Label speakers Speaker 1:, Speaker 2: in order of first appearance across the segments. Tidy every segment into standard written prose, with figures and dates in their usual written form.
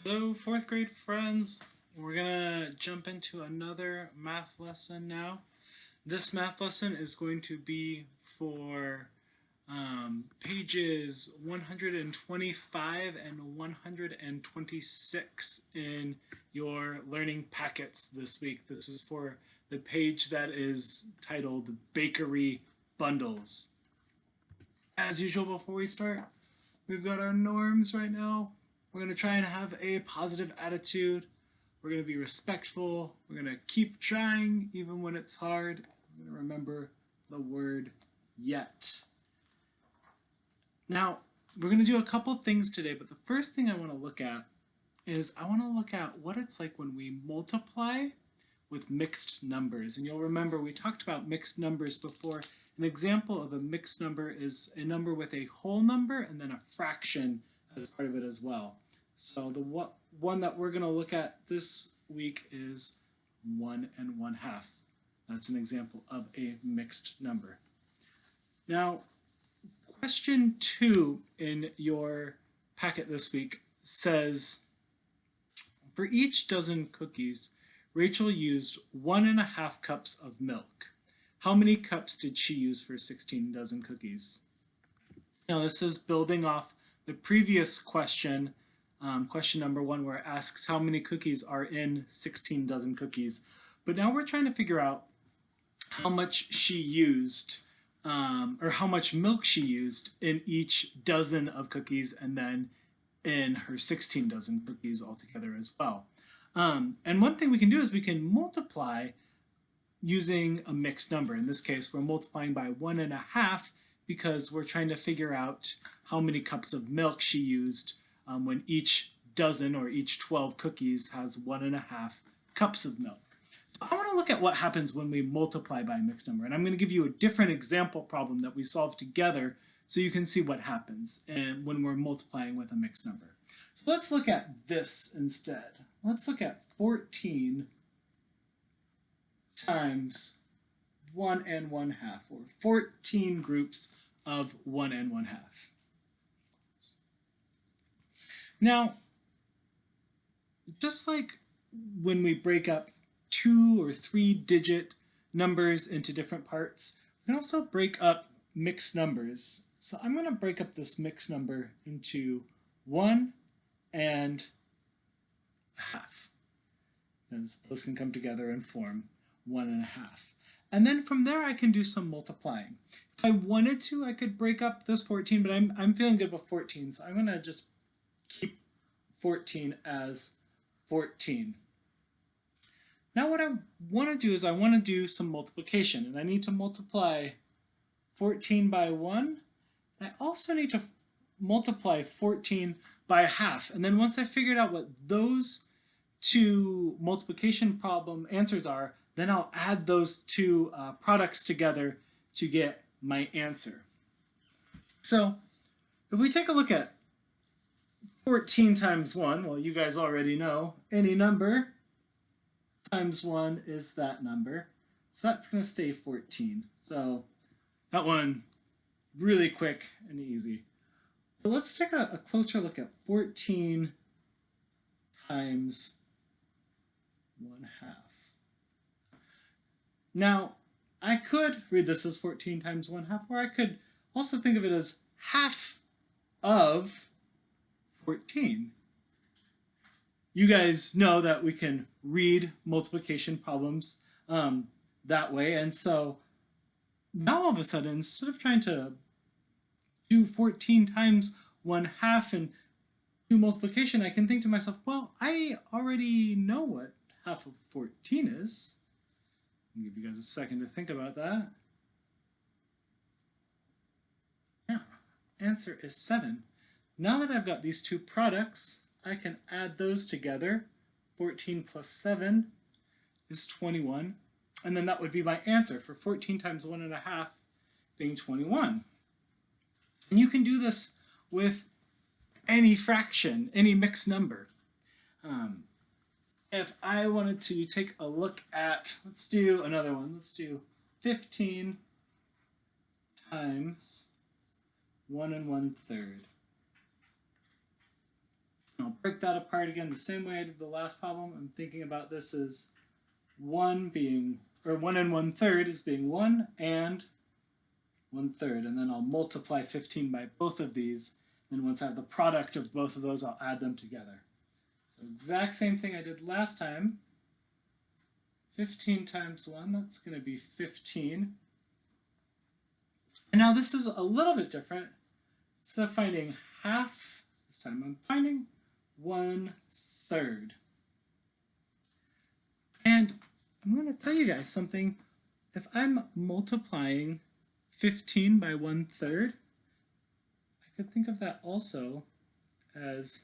Speaker 1: Hello, fourth grade friends. We're gonna jump into another math lesson now. This math lesson is going to be for pages 125 and 126 in your learning packets this week. This is for the page that is titled Bakery Bundles. As usual, before we start, we've got our norms right now. We're going to try and have a positive attitude. We're going to be respectful. We're going to keep trying even when it's hard. We're going to remember the word yet. Now, we're going to do a couple things today, but the first thing I want to look at is I want to look at what it's like when we multiply with mixed numbers. And you'll remember we talked about mixed numbers before. An example of a mixed number is a number with a whole number and then a fraction as part of it as well. So the one that we're going to look at this week is 1 1/2. That's an example of a mixed number. Now, question 2 in your packet this week says, for each dozen cookies, Rachel used 1 1/2 cups of milk. How many cups did she use for 16 dozen cookies? Now, this is building off the previous question, question number 1, where it asks how many cookies are in 16 dozen cookies. But now we're trying to figure out how much she used, or how much milk she used in each dozen of cookies, and then in her 16 dozen cookies altogether as well. And one thing we can do is we can multiply using a mixed number. In this case, we're multiplying by 1 1/2 because we're trying to figure out how many cups of milk she used when each dozen or each 12 cookies has 1 1/2 cups of milk. So I want to look at what happens when we multiply by a mixed number, and I'm going to give you a different example problem that we solve together so you can see what happens when we're multiplying with a mixed number. So let's look at this instead. Let's look at 14 times 1 1/2, or 14 groups of 1 1/2. Now, just like when we break up 2 or 3 digit numbers into different parts, we can also break up mixed numbers. So I'm going to break up this mixed number into 1 1/2, because those can come together and form 1 1/2. And then from there I can do some multiplying. If I wanted to, I could break up this 14, but I'm feeling good with 14, so I'm going to just keep 14 as 14. Now what I want to do is I want to do some multiplication, and I need to multiply 14 by 1. And I also need to multiply 14 by 1/2. And then once I figured out what those two multiplication problem answers are, then I'll add those two products together to get my answer. So if we take a look at 14 times 1, well, you guys already know any number times 1 is that number. So that's going to stay 14. So that one, really quick and easy. But let's take a closer look at 14 times 1/2. Now, I could read this as 14 times 1/2, or I could also think of it as half of 14. You guys know that we can read multiplication problems that way, and so now all of a sudden, instead of trying to do 14 times 1/2 and do multiplication, I can think to myself, well, I already know what half of 14 is. I'll give you guys a second to think about that. Yeah, answer is 7. Now that I've got these two products, I can add those together. 14 plus 7 is 21. And then that would be my answer for 14 times 1 1/2 being 21. And you can do this with any fraction, any mixed number. If I wanted to take a look at, let's do another one. Let's do 15 times 1 1/3. I'll break that apart again the same way I did the last problem. I'm thinking about this as 1 being, or 1 and 1/3 as being 1 and 1/3. And then I'll multiply 15 by both of these. And once I have the product of both of those, I'll add them together. So exact same thing I did last time. 15 times 1, that's going to be 15. And now this is a little bit different. Instead of finding half, this time I'm finding 1/3. And I'm going to tell you guys something. If I'm multiplying 15 by 1/3, I could think of that also as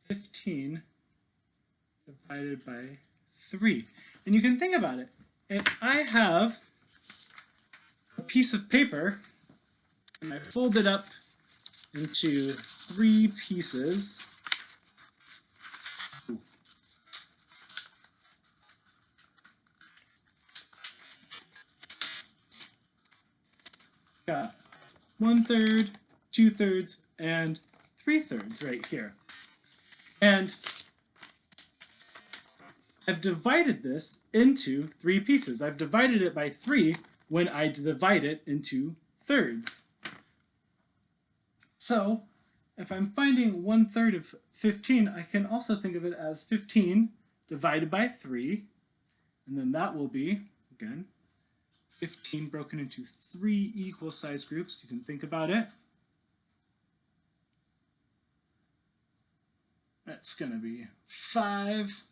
Speaker 1: 15 divided by 3. And you can think about it. If I have a piece of paper and I fold it up into 3 pieces, got 1/3, 2/3, and 3/3 right here. And I've divided this into 3 pieces. I've divided it by 3 when I divide it into thirds. So if I'm finding 1/3 of 15, I can also think of it as 15 divided by 3, and then that will be, again, 15 broken into 3 equal size groups. You can think about it. That's going to be 5.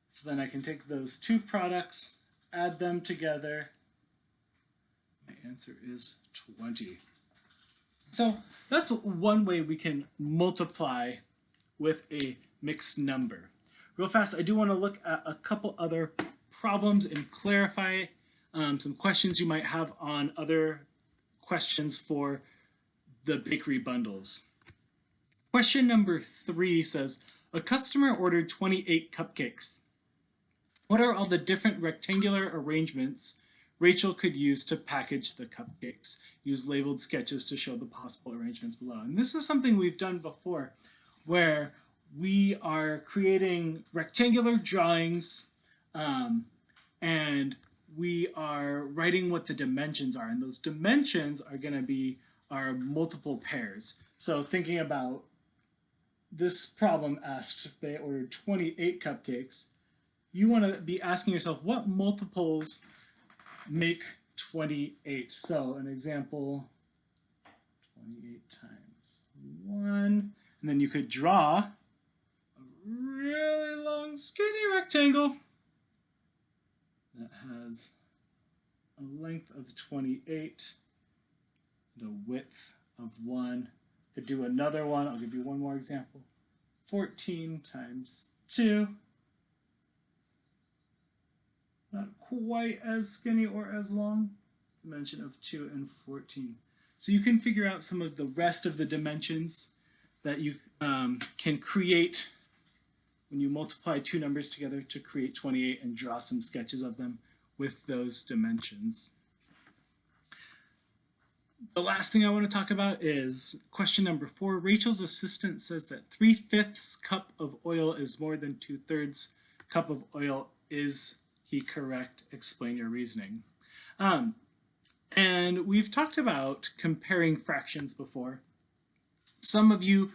Speaker 1: So then I can take those 2 products, add them together. My answer is 20. So that's one way we can multiply with a mixed number. Real fast, I do want to look at a couple other problems and clarify some questions you might have on other questions for the bakery bundles. Question number 3 says, a customer ordered 28 cupcakes. What are all the different rectangular arrangements Rachel could use to package the cupcakes? Use labeled sketches to show the possible arrangements below. And this is something we've done before, where we are creating rectangular drawings and we are writing what the dimensions are. And those dimensions are going to be our multiple pairs. So thinking about this problem asked if they ordered 28 cupcakes, you want to be asking yourself, what multiples make 28? So an example, 28 times 1. And then you could draw a really long, skinny rectangle that has a length of 28 and a width of 1. Could do another one. I'll give you one more example. 14 times 2. Not quite as skinny or as long. Dimension of 2 and 14. So you can figure out some of the rest of the dimensions that you can create when you multiply 2 numbers together to create 28 and draw some sketches of them with those dimensions. The last thing I want to talk about is question number 4. Rachel's assistant says that 3/5 cup of oil is more than 2/3 cup of oil. Is he correct? Explain your reasoning. And we've talked about comparing fractions before. Some of you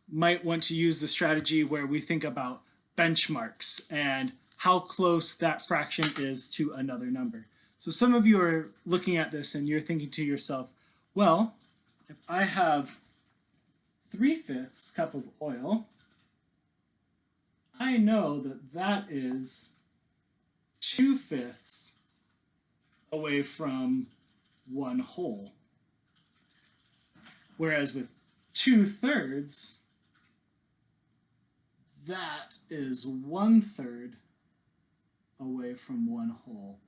Speaker 1: might want to use the strategy where we think about benchmarks and how close that fraction is to another number. So some of you are looking at this and you're thinking to yourself, well, if I have 3/5 cup of oil, I know that that is 2/5 away from 1 whole. Whereas with 2/3, that is 1/3 away from 1 whole.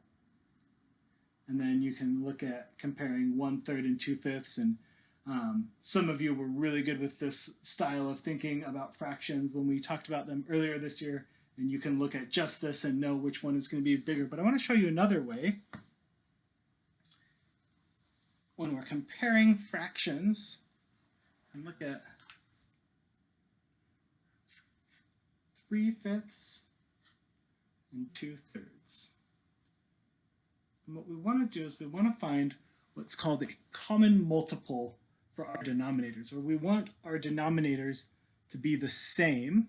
Speaker 1: And then you can look at comparing 1/3 and 2/5, and some of you were really good with this style of thinking about fractions when we talked about them earlier this year, and you can look at just this and know which one is going to be bigger. But I want to show you another way. When we're comparing fractions, and look at 3/5 and 2/3. And what we want to do is we want to find what's called a common multiple for our denominators, or we want our denominators to be the same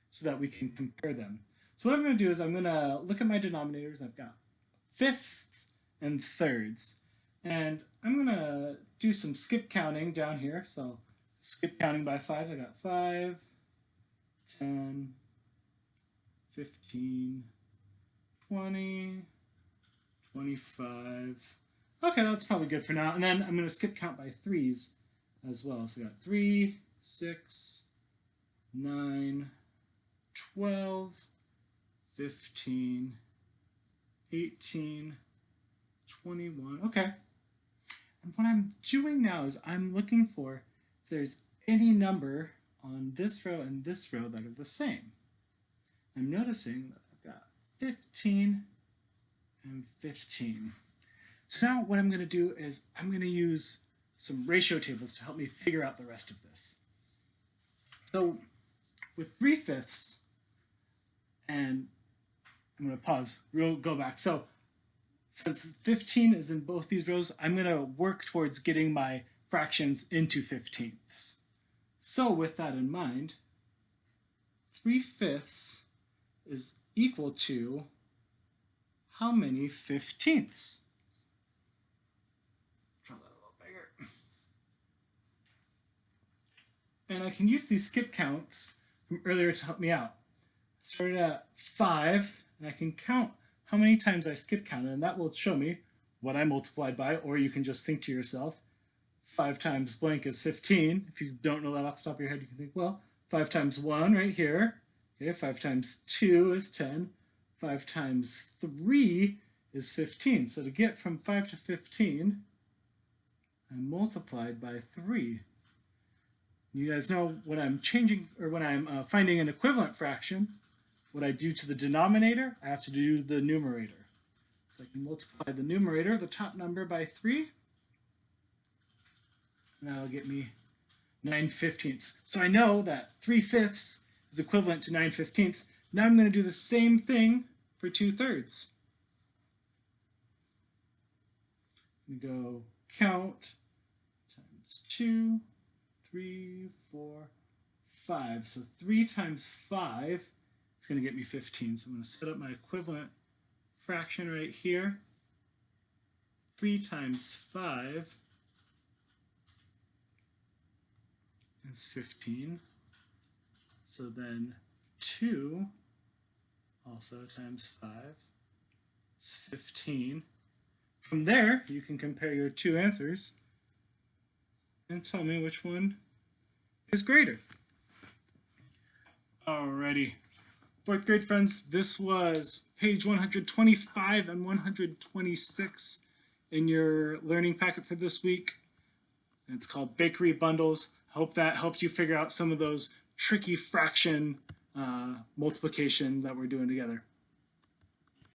Speaker 1: so that we can compare them. So what I'm going to do is I'm going to look at my denominators. I've got fifths and thirds. And I'm going to do some skip counting down here. So skip counting by 5. I got 5, 10, 15, 20, 25. Okay, that's probably good for now. And then I'm going to skip count by 3s as well. So I got 3, 6, 9, 12, 15, 18, 21. Okay. And what I'm doing now is I'm looking for if there's any number on this row and this row that are the same. I'm noticing that I've got 15 and 15. So now what I'm going to do is I'm going to use some ratio tables to help me figure out the rest of this. So with 3/5, and I'm going to pause, we'll go back. So since 15 is in both these rows, I'm going to work towards getting my fractions into 15ths. So with that in mind, 3/5 is equal to how many 15ths? Draw that a little bigger. And I can use these skip counts from earlier to help me out. I started at 5, and I can count how many times I skip counted, and that will show me what I multiplied by, or you can just think to yourself, 5 times blank is 15. If you don't know that off the top of your head, you can think, well, 5 times 1 right here. Okay, 5 times 2 is 10. 5 times 3 is 15. So to get from 5 to 15, I multiplied by 3. You guys know when I'm changing, or when I'm finding an equivalent fraction, what I do to the denominator, I have to do the numerator. So I can multiply the numerator, the top number, by 3. And that'll get me 9/15. So I know that 3/5 is equivalent to 9/15. Now I'm going to do the same thing for 2/3. I'm going to go count times 2, 3, 4, 5. So 3 times 5 is going to get me 15. So I'm going to set up my equivalent fraction right here. 3 times 5 is 15. So then 2 also times 5 is 15. From there, you can compare your two answers and tell me which one is greater. Alrighty. 4th grade friends, this was page 125 and 126 in your learning packet for this week. It's called Bakery Bundles. I hope that helped you figure out some of those tricky fraction multiplication that we're doing together.